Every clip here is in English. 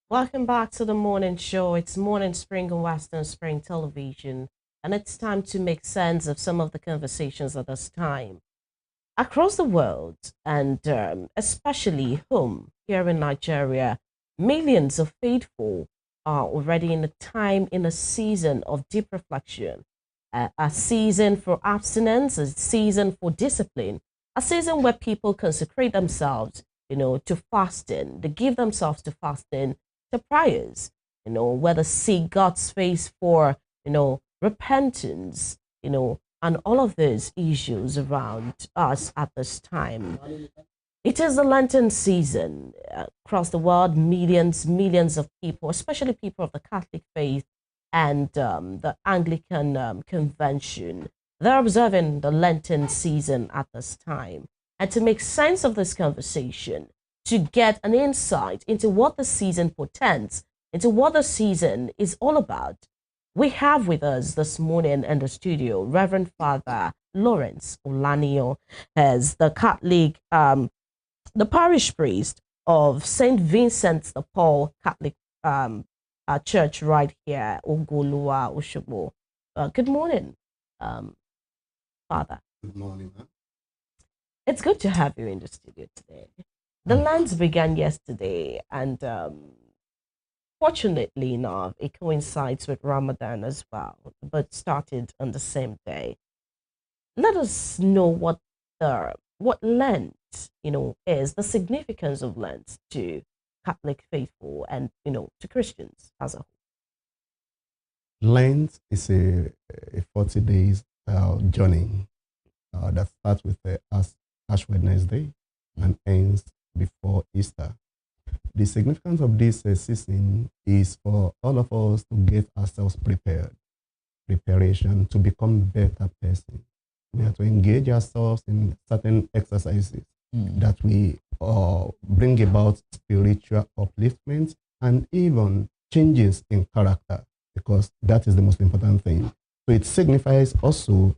Welcome back to the morning show. It's Morning Spring on Western Spring Television, and it's time to make sense of some of the conversations at this time. Across the world, and especially home here in Nigeria, millions of faithful are already in a time, in a season of deep reflection, a season for abstinence, a season for discipline, a season where people consecrate themselves, to fasting. They give themselves to fasting, to prayers, where they seek God's face for, repentance, and all of those issues around us at this time. It is the Lenten season across the world. Millions of people, especially people of the Catholic faith and the Anglican Convention, they're observing the Lenten season at this time. And to make sense of this conversation, to get an insight into what the season portends, into what the season is all about, we have with us this morning in the studio Reverend Father Lawrence Laniyan, as the Catholic the Parish Priest of St. Vincent the Paul Catholic Church right here, Ogolua, Oshobo. Good morning, Father. Good morning, ma'am. It's good to have you in the studio today. The Lent began yesterday, and fortunately enough, it coincides with Ramadan as well, but started on the same day. Let us know what Lent, is the significance of Lent to Catholic faithful and to Christians as a whole. Lent is a 40 days journey that starts with the Ash Wednesday and ends before Easter. The significance of this season is for all of us to get ourselves preparation to become better person. We have to engage ourselves in certain exercises that we bring about spiritual upliftment and even changes in character, because that is the most important thing. So it signifies also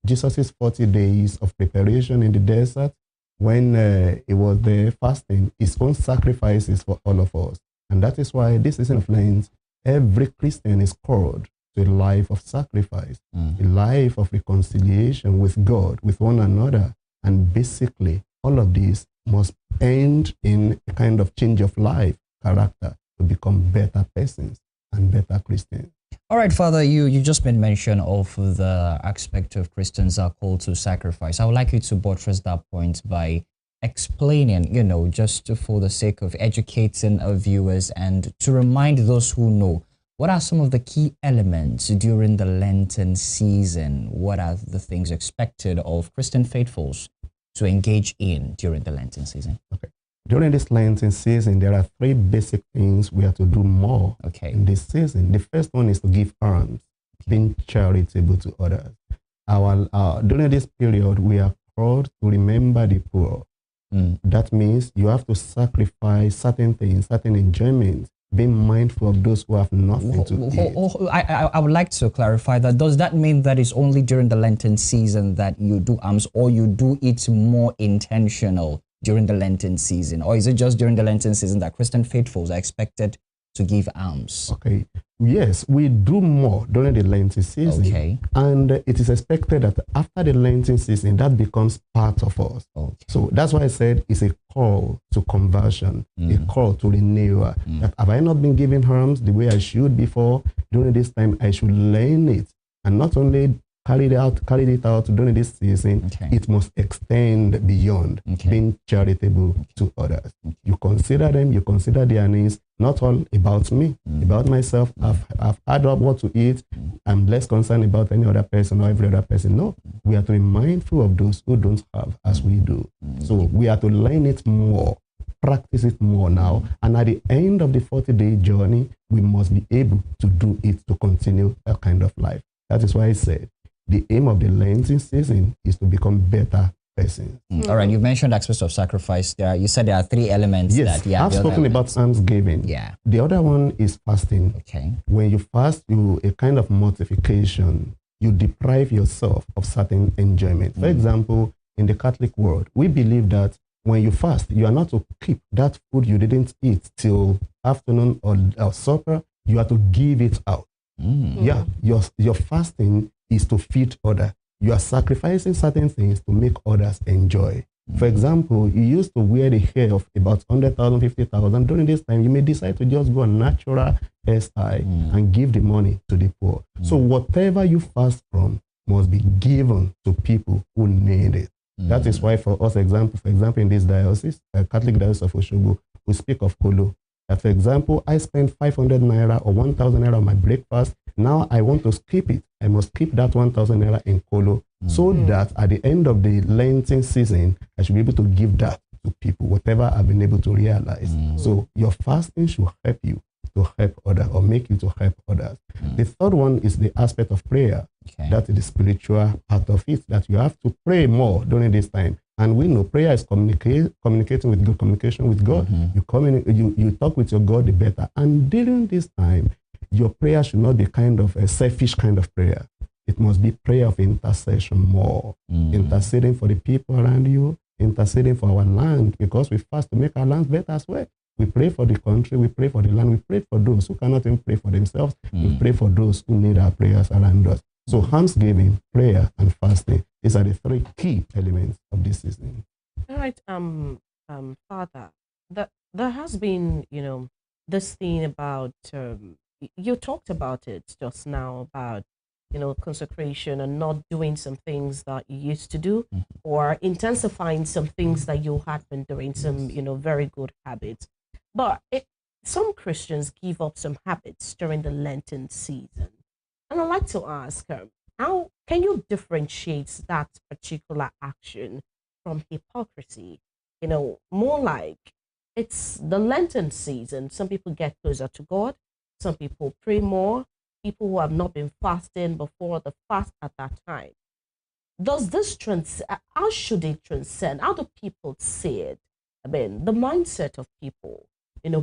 Jesus' 40 days of preparation in the desert when he was there fasting, his own sacrifices for all of us. And that is why this season of Lent, every Christian is called to a life of sacrifice, a life of reconciliation with God, with one another. And basically, all of this must end in a kind of change of life, character, to become better persons and better Christians. All right, Father, you just made mention of the aspect of Christians are called to sacrifice. I would like you to buttress that point by explaining, just for the sake of educating our viewers and to remind those who know, what are some of the key elements during the Lenten season? What are the things expected of Christian faithfuls to engage in during the Lenten season? Okay. During this Lenten season, there are three basic things we have to do more in this season. The first one is to give alms, being charitable to others. During this period, we are called to remember the poor. That means you have to sacrifice certain things, certain enjoyments, being mindful of those who have nothing to eat. I would like to clarify that. Does that mean that it's only during the Lenten season that you do alms, or you do it more intentional during the Lenten season? Or is it just during the Lenten season that Christian faithfuls are expected to give alms? Okay. Yes, we do more during the Lenten season. Okay. And it is expected that after the Lenten season, that becomes part of us. Okay. So that's why I said it's a call to conversion, a call to renewal. That have I not been giving alms the way I should before? During this time, I should learn it. And not only carried it out during this season, it must extend beyond being charitable to others. You consider them, you consider their needs, not all about me, about myself. I've had up what to eat. I'm less concerned about any other person or every other person. No, we are to be mindful of those who don't have as we do. So we are to learn it more, practice it more now. And at the end of the 40-day journey, we must be able to do it to continue that kind of life. That is why I said, the aim of the Lenten season is to become better persons. All right, you mentioned aspects of sacrifice. You said there are three elements. Yes, I've spoken about thanksgiving. Yeah. The other one is fasting. Okay. When you fast, a kind of mortification. You deprive yourself of certain enjoyment. For example, in the Catholic world, we believe that when you fast, you are not to keep that food you didn't eat till afternoon or supper. You are to give it out. Yeah, your fasting is to feed others. You are sacrificing certain things to make others enjoy. For example, you used to wear the hair of about 100,000, 50,000. During this time, you may decide to just go on natural hairstyle and give the money to the poor. So whatever you fast from must be given to people who need it. That is why for us, for example, in this diocese, Catholic Diocese of Osogbo, we speak of kolo. That, for example, I spend 500 naira or 1,000 naira on my breakfast. Now I want to skip it. I must keep that 1,000 naira in kolo so that at the end of the Lenten season, I should be able to give that to people, whatever I've been able to realize. So your fasting should help you to help others or make you to help others. The third one is the aspect of prayer. Okay. That is the spiritual part of it, that you have to pray more during this time. And we know prayer is communicating with God, communication with God. You talk with your God, the better. And during this time, your prayer should not be kind of a selfish kind of prayer. It must be prayer of intercession more. Interceding for the people around you, interceding for our land, because we fast to make our land better as well. We pray for the country, we pray for the land, we pray for those who cannot even pray for themselves. We pray for those who need our prayers around us. So almsgiving, prayer, and fasting, these are the three key elements of this season. All right, Father, there has been, this thing about, you talked about it just now about, consecration and not doing some things that you used to do, or intensifying some things that you had been doing, some, very good habits. But some Christians give up some habits during the Lenten season. And I'd like to ask her, how can you differentiate that particular action from hypocrisy? More like it's the Lenten season. Some people get closer to God. Some people pray more. People who have not been fasting before the fast at that time. Does this how should it transcend? How do people see it? I mean, the mindset of people,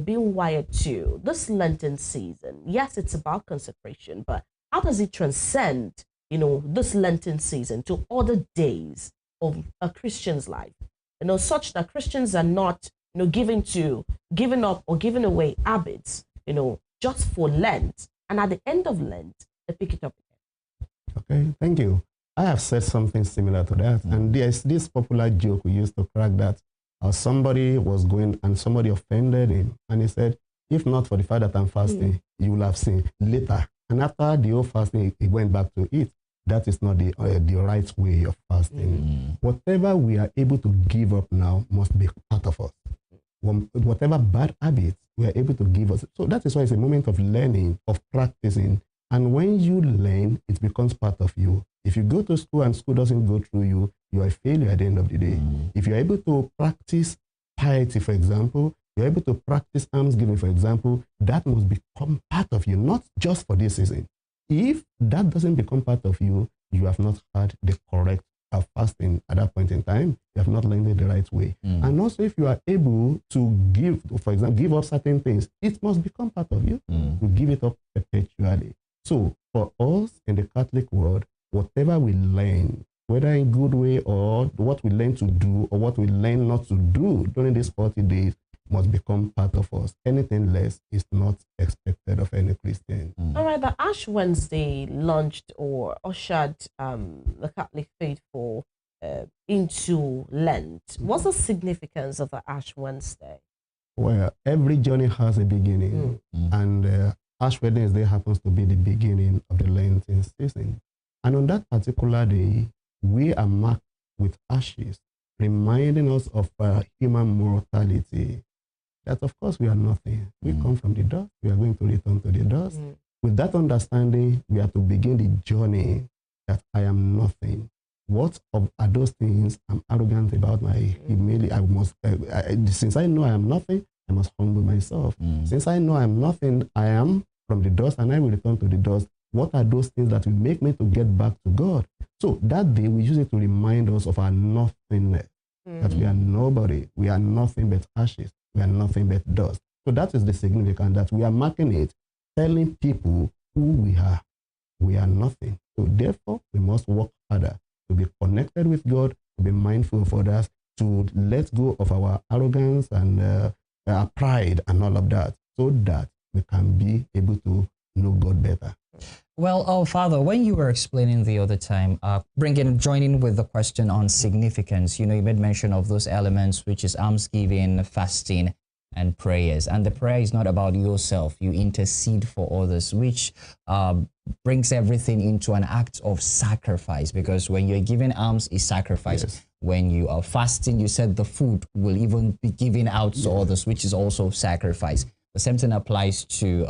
being wired to this Lenten season. Yes, it's about consecration, but how does it transcend, this Lenten season to other days of a Christian's life? Such that Christians are not, giving up or giving away habits, just for Lent. And at the end of Lent, they pick it up again. Okay, thank you. I have said something similar to that. And there's this popular joke we used to crack that somebody was going and somebody offended him. And he said, if not for the fact that I'm fasting, you will have seen later. And after the whole fasting, he went back to it. That is not the right way of fasting. Whatever we are able to give up now must be part of us. Whatever bad habits we are able to give us. So that is why it's a moment of learning, of practicing. And when you learn, it becomes part of you. If you go to school and school doesn't go through you, you are a failure at the end of the day. If you're able to practice piety, for example, you're able to practice almsgiving, for example, that must become part of you, not just for this season. If that doesn't become part of you, you have not had the correct fasting at that point in time. You have not learned it the right way. And also, if you are able to give, for example, give up certain things, it must become part of you. You give it up perpetually. So for us in the Catholic world, whatever we learn, whether in good way or what we learn to do or what we learn not to do during these 40 days, must become part of us. Anything less is not expected of any Christian. All right, the Ash Wednesday launched or ushered the Catholic faithful into Lent. What's the significance of the Ash Wednesday? Well, every journey has a beginning, and Ash Wednesday happens to be the beginning of the Lenten season. And on that particular day, we are marked with ashes, reminding us of human mortality. That, of course, we are nothing. We come from the dust. We are going to return to the dust. With that understanding, we are to begin the journey that I am nothing. What are those things I'm arrogant about my humility? Since I know I am nothing, I must humble myself. Since I know I am nothing, I am from the dust and I will return to the dust. What are those things that will make me to get back to God? So that day, we use it to remind us of our nothingness, that we are nobody. We are nothing but ashes. We are nothing but dust. So that is the significance, that we are marking it, telling people who we are. We are nothing. So therefore, we must work harder to be connected with God, to be mindful of others, to let go of our arrogance and our pride and all of that, so that we can be able to know God better. Well, Father, when you were explaining the other time, joining with the question on significance, you made mention of those elements, which is almsgiving, fasting, and prayers. And the prayer is not about yourself. You intercede for others, which brings everything into an act of sacrifice, because when you're giving alms, is sacrifice. Yes. When you are fasting, you said the food will even be given out to others, which is also sacrifice. The same thing applies to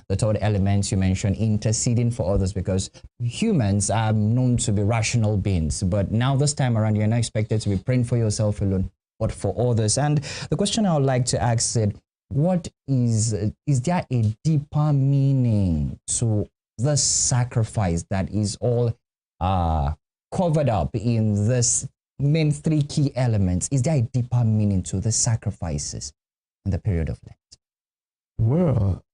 the third element you mentioned, interceding for others, because humans are known to be rational beings. But now this time around, you're not expected to be praying for yourself alone, but for others. And the question I would like to ask is, what is there a deeper meaning to the sacrifice that is all covered up in this main three key elements? Is there a deeper meaning to the sacrifices in the period of Lent? Well,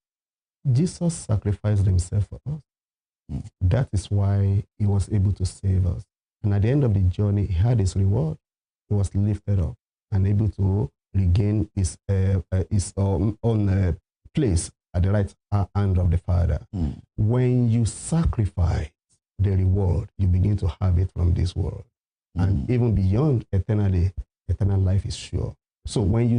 Jesus sacrificed himself for us. That is why he was able to save us. And at the end of the journey, he had his reward. He was lifted up and able to regain his own place at the right hand of the Father. When you sacrifice the reward, you begin to have it from this world. And even beyond eternally, eternal life is sure. So when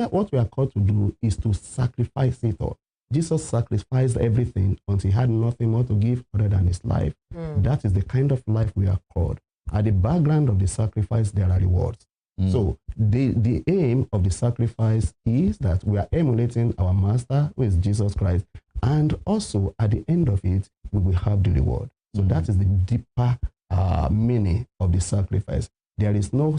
what we are called to do is to sacrifice it all. Jesus sacrificed everything until he had nothing more to give other than his life. That is the kind of life we are called. At the background of the sacrifice, there are rewards. So the aim of the sacrifice is that we are emulating our master, who is Jesus Christ. And also at the end of it, we will have the reward. So that is the deeper meaning of the sacrifice. There is no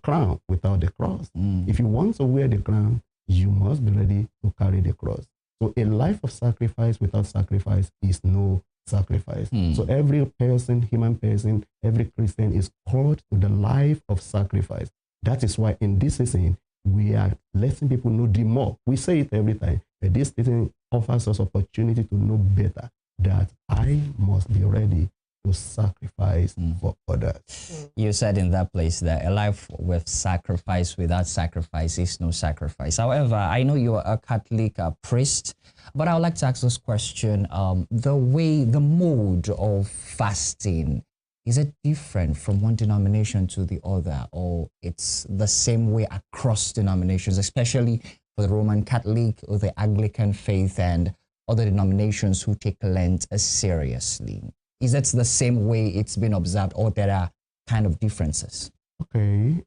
crown without the cross. If you want to wear the crown, you must be ready to carry the cross. So a life of sacrifice without sacrifice is no sacrifice. So every person, human person, every Christian is called to the life of sacrifice. That is why in this season, we are letting people know the more. We say it every time, but this season offers us opportunity to know better, that I must be ready to sacrifice for others. You said in that place that a life with sacrifice without sacrifice is no sacrifice. However, I know you are a Catholic priest, but I would like to ask this question. The mode of fasting, is it different from one denomination to the other, or it's the same way across denominations, especially for the Roman Catholic or the Anglican faith and other denominations who take Lent seriously? Is it the same way it's been observed, or there are kind of differences? Okay.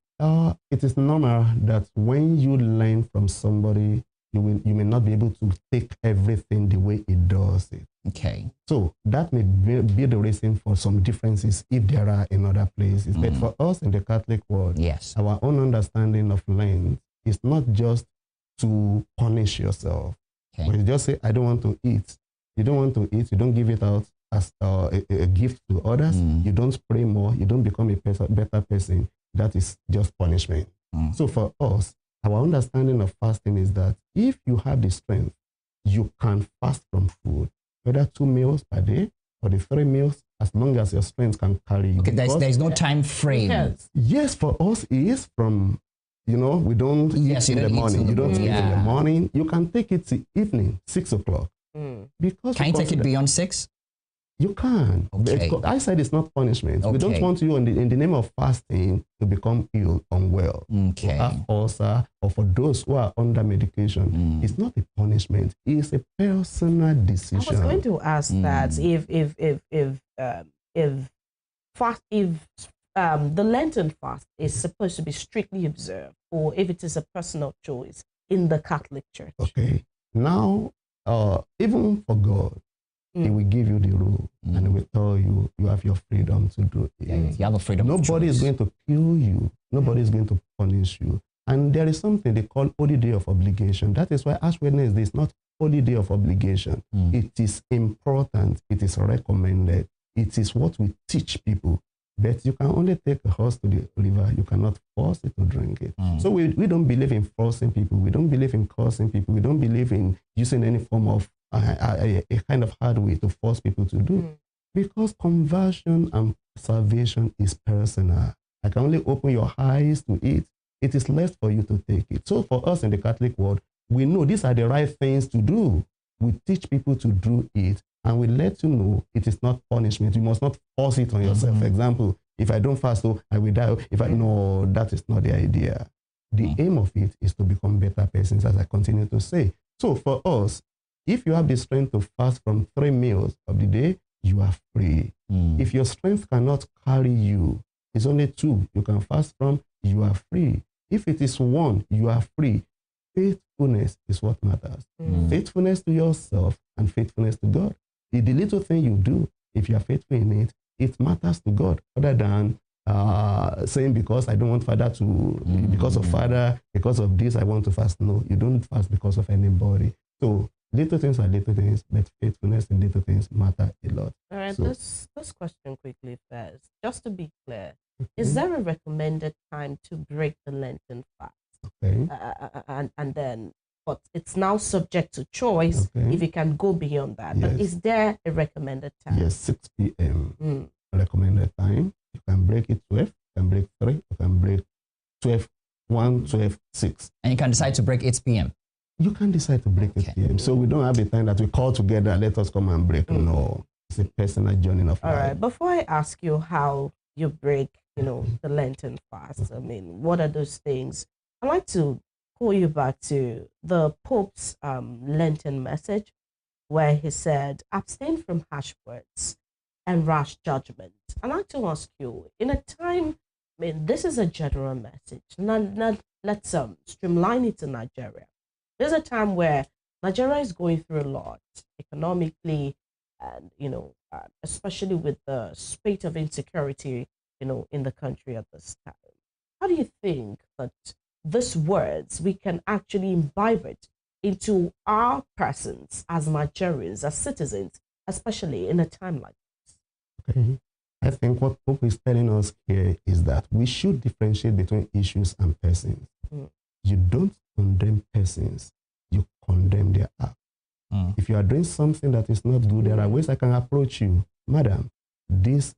It is normal that when you learn from somebody, you may not be able to take everything the way it does it. Okay. So that may be the reason for some differences if there are in other places. But for us in the Catholic world, yes, our own understanding of Lent is not just to punish yourself. Okay. When you just say, I don't want to eat. You don't want to eat, you don't give it out as a gift to others. You don't pray more. You don't become a better person. That is just punishment. So for us, our understanding of fasting is that if you have the strength, you can fast from food, whether 2 meals per day or the 3 meals, as long as your strength can carry you. Okay, there's no time frame. Yes, for us, it is from, we don't eat in the morning. You don't eat in the morning. You can take it to evening, 6 o'clock. Because can you take it beyond 6? You can. Okay. I said it's not punishment. Okay. We don't want you in the name of fasting to become ill, unwell, okay, to have ulcer, or for those who are under medication. It's not a punishment. It's a personal decision. I was going to ask that if the Lenten fast is supposed to be strictly observed, or if it is a personal choice in the Catholic Church. Okay. Now, even for God, He will give you the rule and He will tell you, you have your freedom to do it. Yeah, you have a freedom. Nobody is going to kill you. Nobody is going to punish you. And there is something they call Holy Day of Obligation. That is why Ash Wednesday is not Holy Day of Obligation. It is important. It is recommended. It is what we teach people. But you can only take a horse to the river. You cannot force it to drink it. So we don't believe in forcing people. We don't believe in cursing people. We don't believe in using any form of a kind of hard way to force people to do. Because conversion and salvation is personal. I can only open your eyes to it. It is less for you to take it. So for us in the Catholic world, we know these are the right things to do. We teach people to do it, and we let you know it is not punishment. You must not force it on yourself. For example, if I don't fast, so I will die. If I no, that is not the idea. The aim of it is to become better persons, as I continue to say. So for us, if you have the strength to fast from 3 meals of the day, you are free. If your strength cannot carry you, it's only 2 you can fast from, you are free. If it is 1, you are free. Faithfulness is what matters. Faithfulness to yourself and faithfulness to God. The little thing you do, if you are faithful in it, it matters to God, other than saying because I don't want Father to, because of Father, because of this, I want to fast. No, you don't fast because of anybody. So little things are little things, but faithfulness in little things matter a lot. All right, So, this question quickly first. Just to be clear, is there a recommended time to break the Lenten fast? okay. And then, but it's now subject to choice if you can go beyond that. Yes. But is there a recommended time? Yes, 6 p.m. Recommended time. You can break it 12, you can break 3, you can break 12, 1, 12, 6. And you can decide to break 8 p.m. You can decide to break 8 p.m. So we don't have the time that we call together, let us come and break. No, it's a personal journey of life. All right, before I ask you how you break, the Lenten fast, I mean, what are those things? I'd like to call you back to the Pope's Lenten message, where he said, abstain from harsh words and rash judgment. I'd like to ask you, in a time, I mean, this is a general message. Now let's streamline it to Nigeria. There's a time where Nigeria is going through a lot economically, and especially with the spate of insecurity, in the country at this time. How do you think that these words we can actually imbibe it into our presence as Nigerians, as citizens, especially in a time like this? Okay. I think what Pope is telling us here is that we should differentiate between issues and persons. You don't condemn persons, you condemn their act. If you are doing something that is not good, there are ways I can approach you. Madam, this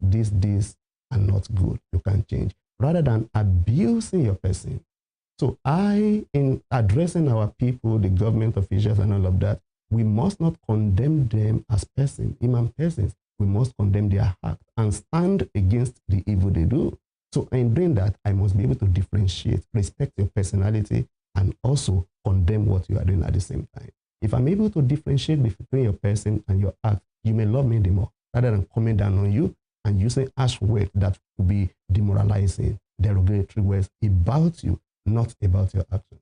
are not good. You can change. Rather than abusing your person. So in addressing our people, the government officials and all of that, we must not condemn them as persons, human persons. We must condemn their act and stand against the evil they do. So in doing that, I must be able to differentiate, respect your personality, and also condemn what you are doing at the same time. If I'm able to differentiate between your person and your act, you may love me the more, rather than coming down on you and using harsh words that will be demoralizing, derogatory words about you, not about your actions.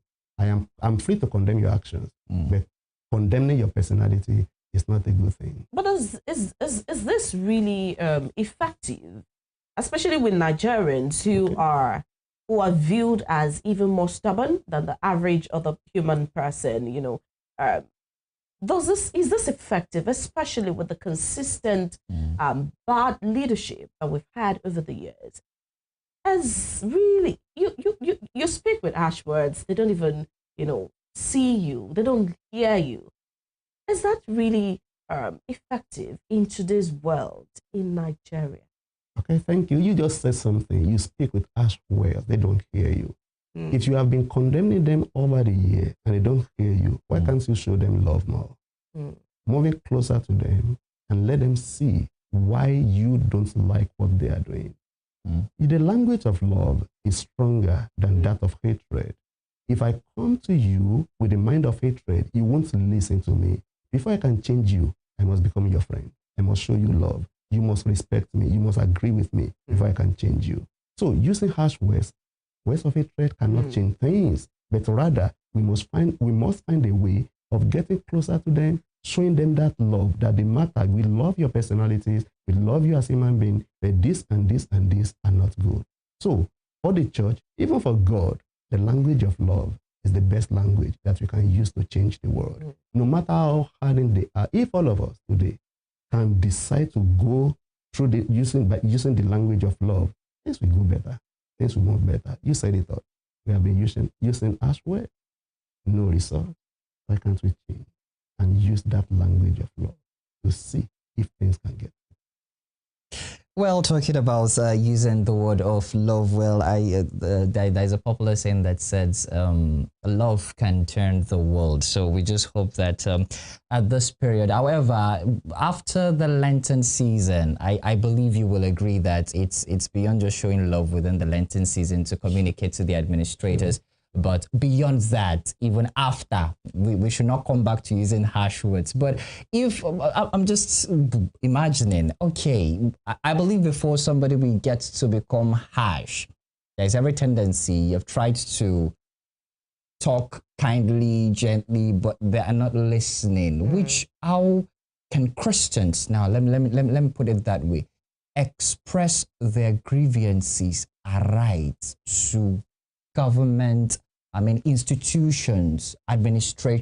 I'm free to condemn your actions, but condemning your personality is not a good thing. But is this really effective, especially with Nigerians who are viewed as even more stubborn than the average other human person? Is this effective, especially with the consistent bad leadership that we've had over the years? As really, you speak with harsh words, they don't even see you, they don't hear you. Is that really effective in today's world in Nigeria? Okay, thank you. You just said something. You speak with harsh words, they don't hear you. If you have been condemning them over the year and they don't hear you, why can't you show them love more? Moving closer to them and let them see why you don't like what they are doing. The language of love is stronger than that of hatred. If I come to you with a mind of hatred, you won't listen to me. Before I can change you, I must become your friend. I must show you love. You must respect me. You must agree with me before I can change you. So using harsh words of hatred cannot change things, but rather we must find a way of getting closer to them, showing them that love, that they matter. We love your personalities, we love you as a human being, but this and this and this are not good. So for the church, even for God, the language of love is the best language that we can use to change the world. No matter how hardened they are, if all of us today can decide to go through using the language of love, things will go better. Things will move better. You said it all. We have been using harsh words. No result. Why can't we change and use that language of love to see if things can get better? Well, talking about using the word of love, well, there's a popular saying that says, love can turn the world. So we just hope that at this period, however, after the Lenten season, I believe you will agree that it's beyond just showing love within the Lenten season to communicate to the administrators. But beyond that, even after, we should not come back to using harsh words. But if I'm just imagining, okay, I believe before somebody will get to become harsh, there's every tendency you've tried to talk kindly, gently, but they are not listening. Which, how can Christians, now let me put it that way, express their grievances aright to government, institutions,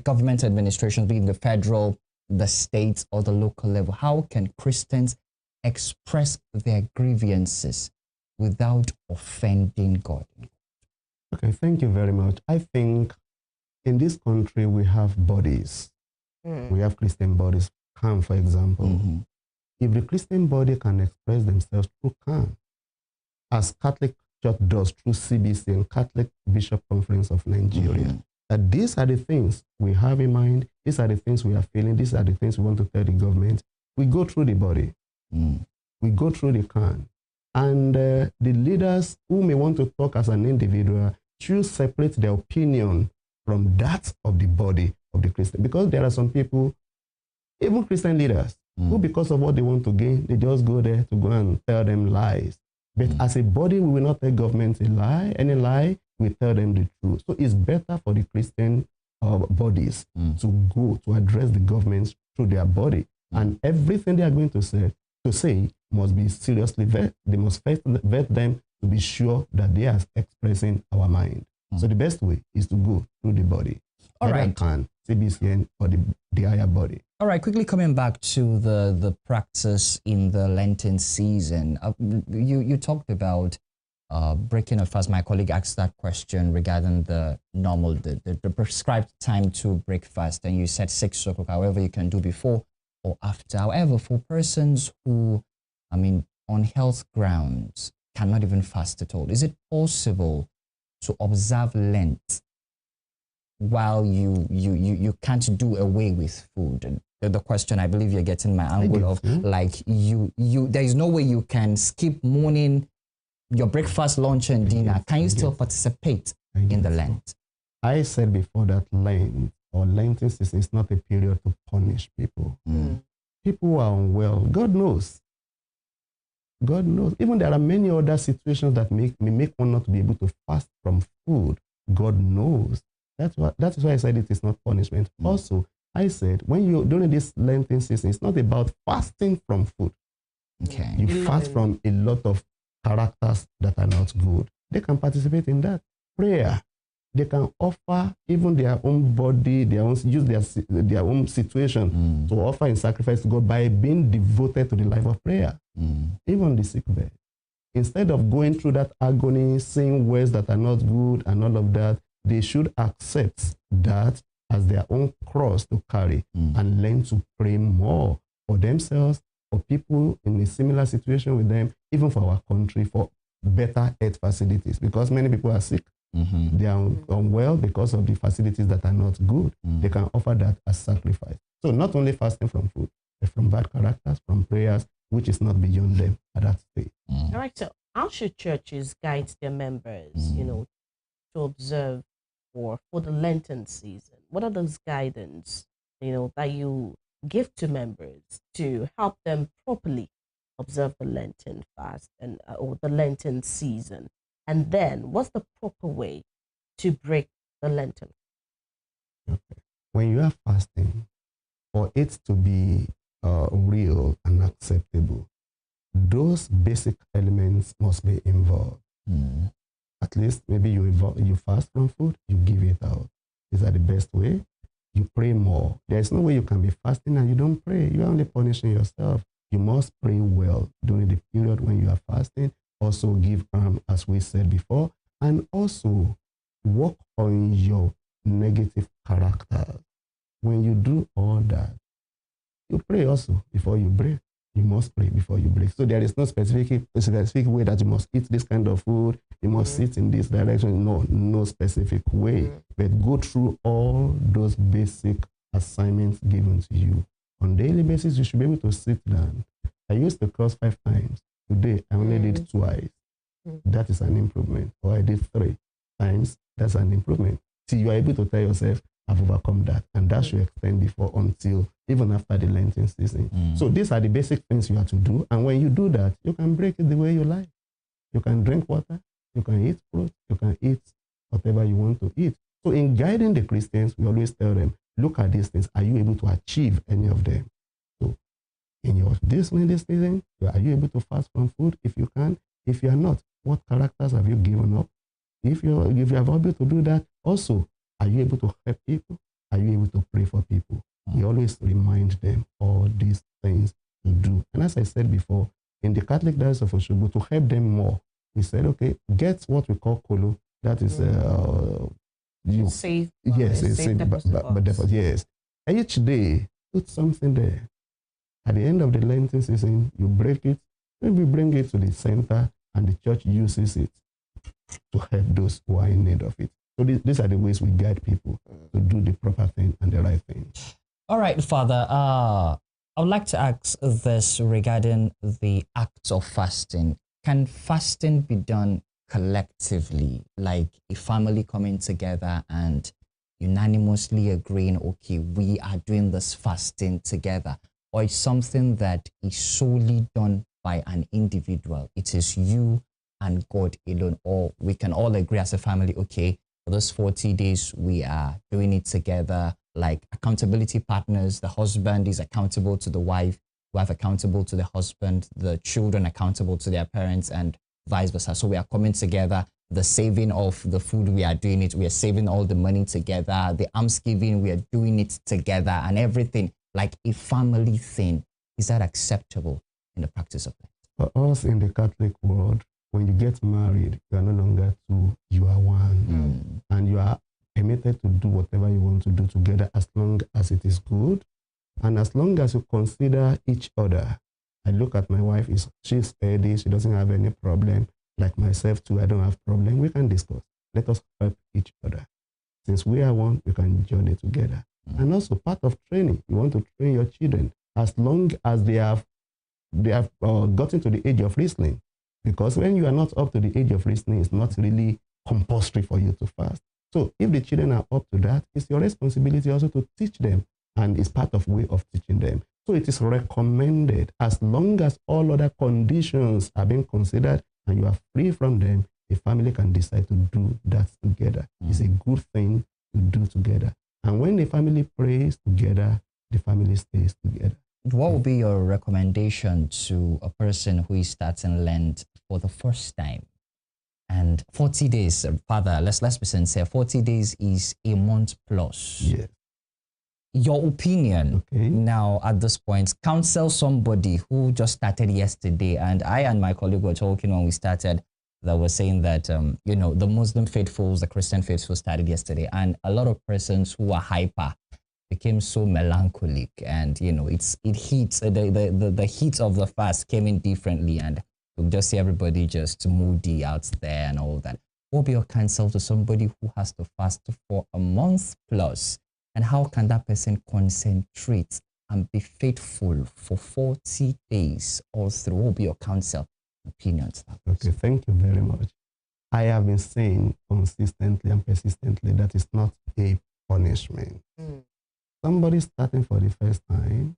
government administrations, be it the federal, the state, or the local level? How can Christians express their grievances without offending God? Okay, thank you very much. I think in this country we have bodies. We have Christian bodies. CAN, for example. If the Christian body can express themselves through CAN, as Catholic Church does through CBC and Catholic Bishop Conference of Nigeria, that these are the things we have in mind, these are the things we are feeling, these are the things we want to tell the government. We go through the body. We go through the CAN. And the leaders who may want to talk as an individual should separate their opinion from that of the body of the Christian. Because there are some people, even Christian leaders, who because of what they want to gain, they just go there to go and tell them lies. But as a body, we will not tell government a lie, any lie, we tell them the truth. So it's better for the Christian bodies to go to address the governments through their body. And everything they are going to say must be seriously vet. They must first vet them to be sure that they are expressing our mind. So the best way is to go through the body. All right. CAN, CBCN, or the higher body. All right, quickly coming back to the practice in the Lenten season. You talked about breaking a fast. My colleague asked that question regarding the normal, the prescribed time to break fast, and you said 6 o'clock. However, you can do before or after. However, for persons who, on health grounds, cannot even fast at all, is it possible to observe Lent while you can't do away with food? And the question, I believe you're getting my angle of, like, there is no way you can skip morning, your breakfast, lunch, and dinner. Can you still participate in the Lent? I said before that Lent or Lenten season is not a period to punish people. People who are unwell, God knows. God knows. Even there are many other situations that may make one not be able to fast from food. God knows. That is why I said it is not punishment. Also, I said, when you're during this Lenten season, it's not about fasting from food. Okay. You fast from a lot of characters that are not good. They can participate in that. Prayer. They can offer even their own body, use their own situation to offer in sacrifice to God by being devoted to the life of prayer. Even the sick bed. Instead of going through that agony, saying words that are not good and all of that, they should accept that as their own cross to carry and learn to pray more for themselves, for people in a similar situation with them, even for our country, for better health facilities. Because many people are sick. They are unwell because of the facilities that are not good. They can offer that as sacrifice. So not only fasting from food, but from bad characters, from prayers, which is not beyond them at that stage. All right, so how should churches guide their members, to observe for the Lenten season? What are those guidance, that you give to members to help them properly observe the Lenten fast and or the Lenten season? And then, what's the proper way to break the Lenten? Okay. When you are fasting, for it to be real and acceptable, those basic elements must be involved. At least maybe you fast from food, you give it out. These are the best way. You pray more. There is no way you can be fasting and you don't pray. You are only punishing yourself. You must pray well during the period when you are fasting. Also give as we said before, and also work on your negative character. When you do all that, you pray also before you break. you must pray before you break. So there is no specific way that you must eat this kind of food, you must sit in this direction. No specific way. But go through all those basic assignments given to you. On daily basis, you should be able to sit down. I used to cross 5 times. Today, I only did twice. That is an improvement. Or I did 3 times. That's an improvement. See, you are able to tell yourself, I've overcome that. And that should extend before until even after the Lenten season. So these are the basic things you have to do. And when you do that, you can break it the way you like. You can drink water. You can eat fruit. You can eat whatever you want to eat. So in guiding the Christians, we always tell them, look at these things. Are you able to achieve any of them? So in your Lenten season, are you able to fast from food if you can? If you are not, what characters have you given up? If you are able to do that, also, are you able to help people? Are you able to pray for people? We always remind them all these things to do. And as I said before, in the Catholic Diocese of Osogbo, to help them more, we said, okay, get what we call kolo. That is Safe. Yes, Safe safe deposit box. deposit. Yes. Each day, put something there. At the end of the Lenten season, you break it, maybe bring it to the center, and the church uses it to help those who are in need of it. So these are the ways we guide people to do the proper thing and the right thing. All right, Father. I would like to ask this regarding the act of fasting. Can fasting be done collectively, like a family coming together and unanimously agreeing, okay, we are doing this fasting together? Or it's something that is solely done by an individual? It is you and God alone, or we can all agree as a family, okay, for those 40 days, we are doing it together, like accountability partners. The husband is accountable to the wife, wife accountable to the husband, the children accountable to their parents, and vice versa. So we are coming together. The saving of the food, we are doing it. We are saving all the money together. The almsgiving, we are doing it together, and everything like a family thing. Is that acceptable in the practice of life? For us in the Catholic world, when you get married, you are no longer two, you are one. And you are permitted to do whatever you want to do together as long as it is good. And as long as you consider each other. I look at my wife, she's steady, she doesn't have any problem. Like myself too, I don't have problem. We can discuss. Let us help each other. Since we are one, we can journey together. And also part of training, you want to train your children as long as they have gotten to the age of reasoning. Because when you are not up to the age of reasoning, it's not really compulsory for you to fast. So if the children are up to that, it's your responsibility also to teach them. And it's part of way of teaching them. So it is recommended as long as all other conditions are being considered and you are free from them, the family can decide to do that together. It's a good thing to do together. And when the family prays together, the family stays together. What would be your recommendation to a person who is starting Lent for the first time? And 40 days, Father, let's be sincere, 40 days is a month plus. Yes. Your opinion now at this point, counsel somebody who just started yesterday, and I and my colleague were talking when we started, that was saying that, the Muslim faithfuls, the Christian faithfuls started yesterday, and a lot of persons who are hyper became so melancholic, and it heats the heat of the fast came in differently, and you just see everybody just moody out there and all that. What would be your counsel to somebody who has to fast for a month plus, and how can that person concentrate and be faithful for 40 days all through? What would be your counsel, opinions? Okay, thank you very much. I have been saying consistently and persistently that it's not a punishment. Somebody starting for the first time,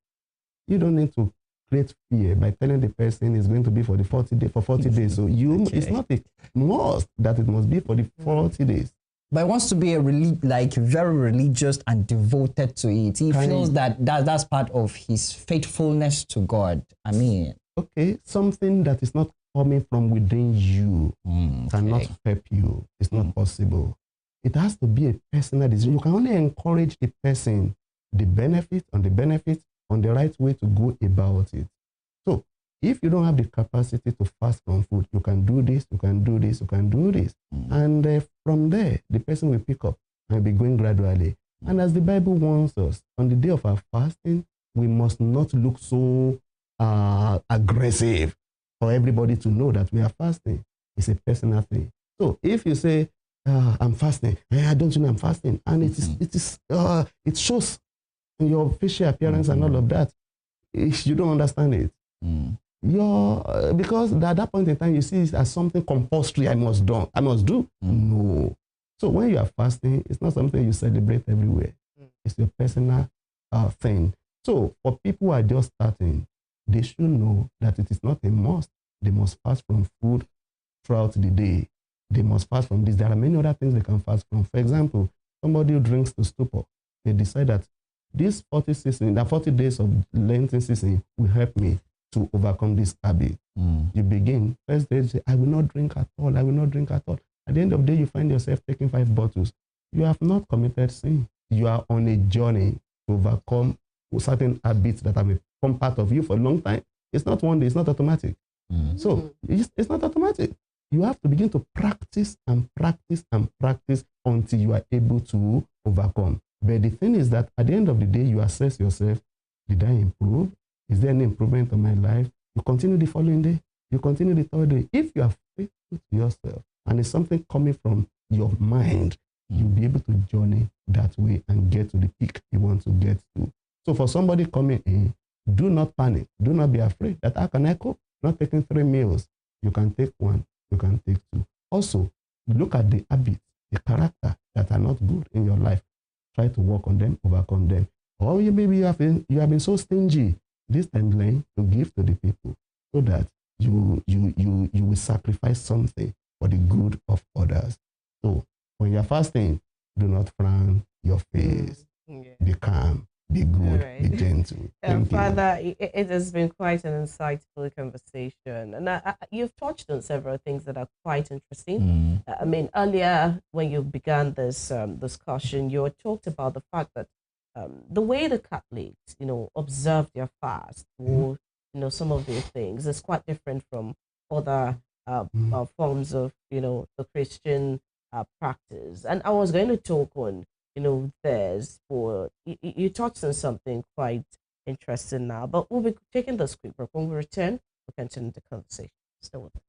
you don't need to create fear by telling the person it's going to be for 40 days. So it's not a must that it must be for the 40 days. But he wants to be very religious and devoted to it. He feels that's part of his faithfulness to God. I mean, okay, something that is not coming from within you cannot help you. It's not possible. It has to be a personal decision. You can only encourage the person the benefit, on the right way to go about it. So if you don't have the capacity to fast from food, you can do this, you can do this, you can do this. And from there, the person will pick up and be going gradually. And as the Bible warns us, on the day of our fasting, we must not look so aggressive for everybody to know that we are fasting. It's a personal thing. So if you say, I'm fasting, I don't know I'm fasting, and it shows in your facial appearance and all of that, if you don't understand it, because at that point in time you see it as something compulsory. I must do. No. So when you are fasting, it's not something you celebrate everywhere. It's your personal thing. So for people who are just starting, they should know that it is not a must. They must fast from food throughout the day. They must fast from this. There are many other things they can fast from. For example, somebody who drinks to stupor, they decide that this 40 days of Lenten season will help me to overcome this habit. You begin, first day, you say, I will not drink at all. I will not drink at all. At the end of the day, you find yourself taking 5 bottles. You have not committed sin. You are on a journey to overcome certain habits that have become part of you for a long time. It's not one day. It's not automatic. So it's not automatic. You have to begin to practice and practice and practice until you are able to overcome. But the thing is that at the end of the day, you assess yourself. Did I improve? Is there any improvement in my life? You continue the following day. You continue the third day. If you are faithful to yourself and it's something coming from your mind, you'll be able to journey that way and get to the peak you want to get to. So for somebody coming in, do not panic. Do not be afraid that how can I cope? Not taking 3 meals. You can take 1. You can take 2. Also, look at the habits, the character that are not good in your life. Try to work on them, overcome them. Or maybe you have been so stingy. This time learn to give to the people so that you will sacrifice something for the good of others. So when you're fasting, do not frown your face. Be calm. Be good, right. Be gentle. Father, it has been quite an insightful conversation. And you've touched on several things that are quite interesting. I mean, earlier when you began this discussion, you had talked about the fact that the way the Catholics, observe their fast or, some of their things is quite different from other forms of, the Christian practice. And I was going to talk on theirs, for you touched on something quite interesting now, but we'll be taking this quick break. When we return, we'll continue the conversation. Stay with us.